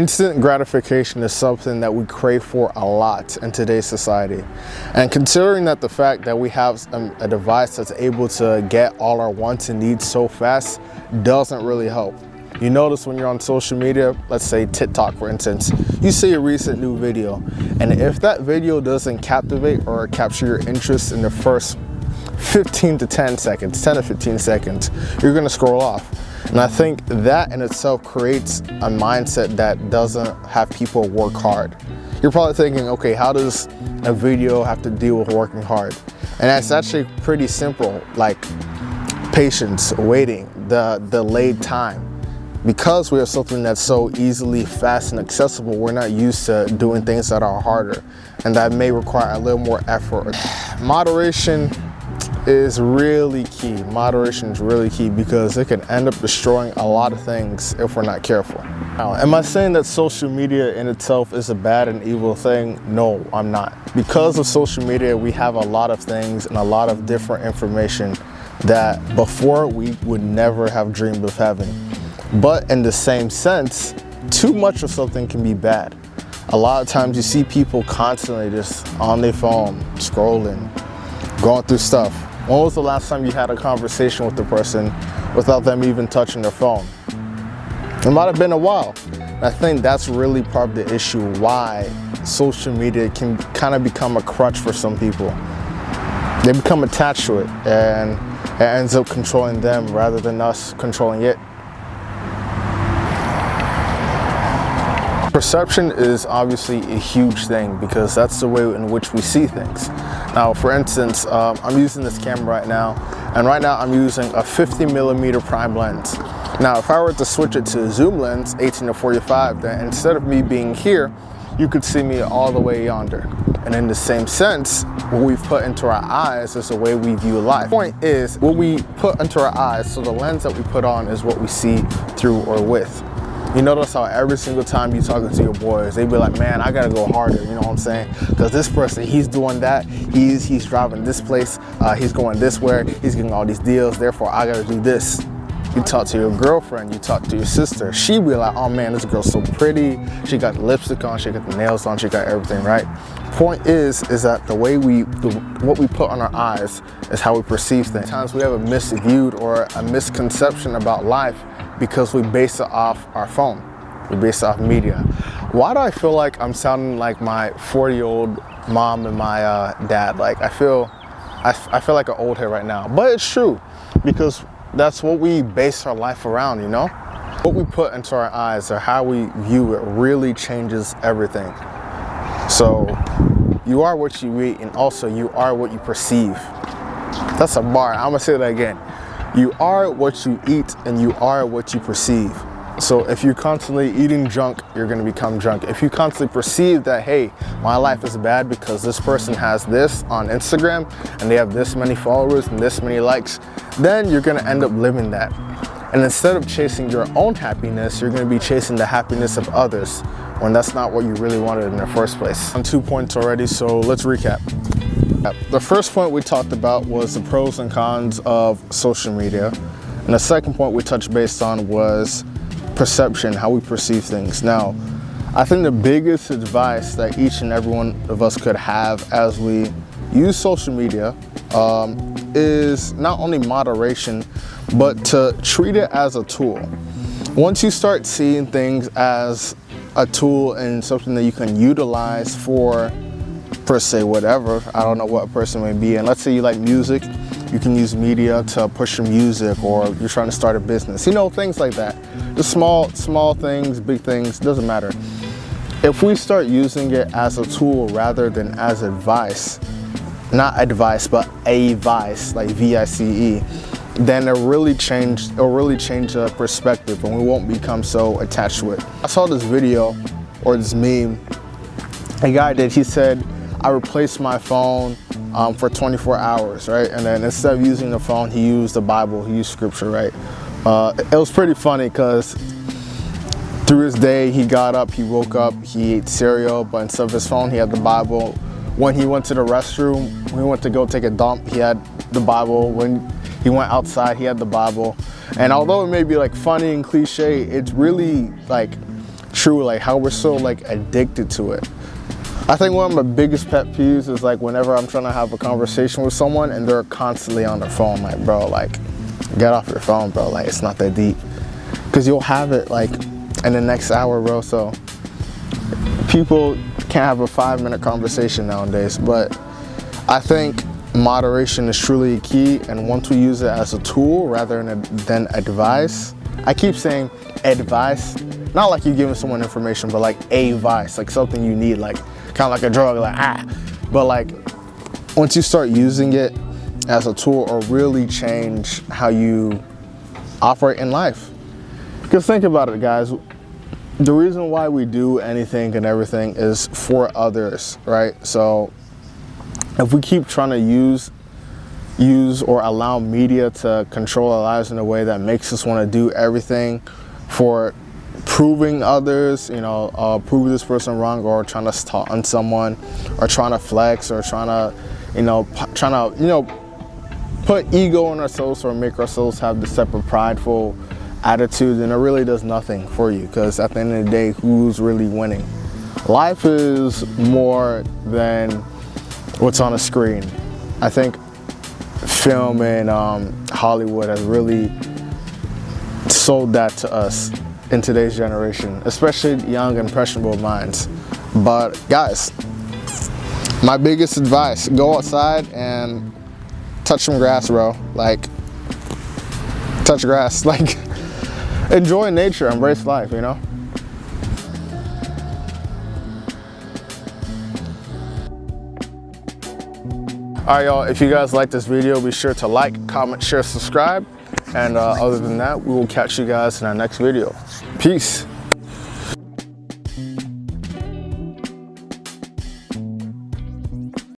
Instant gratification is something that we crave for a lot in today's society. And considering that the fact that we have a device that's able to get all our wants and needs so fast doesn't really help. You notice when you're on social media, let's say TikTok for instance, you see a recent new video, and if that video doesn't captivate or capture your interest in the first 10 to 15 seconds, you're gonna scroll off. And I think that in itself creates a mindset that doesn't have people work hard. You're probably thinking, okay, how does a video have to deal with working hard? And that's actually pretty simple, like patience, waiting, the delayed time. Because we have something that's so easily fast and accessible, we're not used to doing things that are harder and that may require a little more effort. Moderation is really key. Moderation is really key because it can end up destroying a lot of things if we're not careful. Now, am I saying that social media in itself is a bad and evil thing? No, I'm not. Because of social media, we have a lot of things and a lot of different information that before we would never have dreamed of having. But in the same sense, too much of something can be bad. A lot of times you see people constantly just on their phone, scrolling, going through stuff. When was the last time you had a conversation with the person without them even touching their phone? It might have been a while. I think that's really part of the issue why social media can kind of become a crutch for some people. They become attached to it and it ends up controlling them rather than us controlling it. Perception is obviously a huge thing because that's the way in which we see things. Now, for instance, I'm using this camera right now, and right now I'm using a 50mm prime lens. Now, if I were to switch it to a zoom lens, 18 to 45, then instead of me being here, you could see me all the way yonder. And in the same sense, what we've put into our eyes is the way we view life. The point is, what we put into our eyes, so the lens that we put on is what we see through or with. You notice how every single time you're talking to your boys, they be like, man, I gotta go harder, you know what I'm saying? Because this person, he's doing that, he's driving this place, he's going this way, he's getting all these deals, therefore I gotta do this. You talk to your girlfriend, you talk to your sister, she be like, oh man, this girl's so pretty, she got the lipstick on, she got the nails on, she got everything, right? Point is that the way what we put on our eyes is how we perceive things. Sometimes we have a misviewed or a misconception about life because we base it off our phone. We base it off media. Why do I feel like I'm sounding like my 40-year-old mom and my dad? Like I feel like an old head right now, but it's true because that's what we base our life around, you know? What we put into our eyes or how we view it really changes everything. So you are what you eat, and also you are what you perceive. That's a bar. I'm gonna say that again. You are what you eat and you are what you perceive. So if you're constantly eating junk, you're gonna become junk. If you constantly perceive that, hey, my life is bad because this person has this on Instagram and they have this many followers and this many likes, then you're gonna end up living that. And instead of chasing your own happiness, you're gonna be chasing the happiness of others when that's not what you really wanted in the first place. On 2 points already, so let's recap. The first point we talked about was the pros and cons of social media. And the second point we touched base on was perception, how we perceive things. Now, I think the biggest advice that each and every one of us could have as we use social media is not only moderation, but to treat it as a tool. Once you start seeing things as a tool and something that you can utilize for per se whatever, I don't know what a person may be, and let's say you like music, you can use media to push your music, or you're trying to start a business, you know, things like that. Just small things, big things, doesn't matter. If we start using it as a tool rather than as advice, not advice, but a vice, like V-I-C-E, then it'll really change the perspective and we won't become so attached to it. I saw this video or this meme a guy did. He said, I replaced my phone for 24 hours, right? And then instead of using the phone, he used the Bible, he used scripture, right? It was pretty funny because through his day, he got up, he woke up, he ate cereal, but instead of his phone, he had the Bible. When he went to the restroom, when he went to go take a dump, he had the Bible. When he went outside, he had the Bible. And although it may be like funny and cliche, it's really like true, like how we're so like addicted to it. I think one of my biggest pet peeves is like whenever I'm trying to have a conversation with someone and they're constantly on their phone. Like, bro, like get off your phone, bro. Like, it's not that deep, because you'll have it like in the next hour, bro. So people can't have a 5-minute conversation nowadays. But I think moderation is truly key, and once we use it as a tool rather than advice. I keep saying advice, not like you're giving someone information, but like a vice, like something you need, like kind of like a drug, like but like once you start using it as a tool, or really change how you operate in life. Because think about it, guys, the reason why we do anything and everything is for others, right? So if we keep trying to use or allow media to control our lives in a way that makes us want to do everything for proving others, you know, prove this person wrong, or trying to stunt on someone, or trying to flex, or trying to put ego in ourselves, or make ourselves have this type of prideful attitude, then it really does nothing for you. Because at the end of the day, who's really winning? Life is more than what's on a screen. I think film and Hollywood has really sold that to us in today's generation, especially young, impressionable minds. But guys, my biggest advice, go outside and touch some grass, bro. Like, touch grass, like enjoy nature, embrace life, you know? All right, y'all, if you guys like this video, be sure to like, comment, share, subscribe. And other than that, we will catch you guys in our next video. Peace.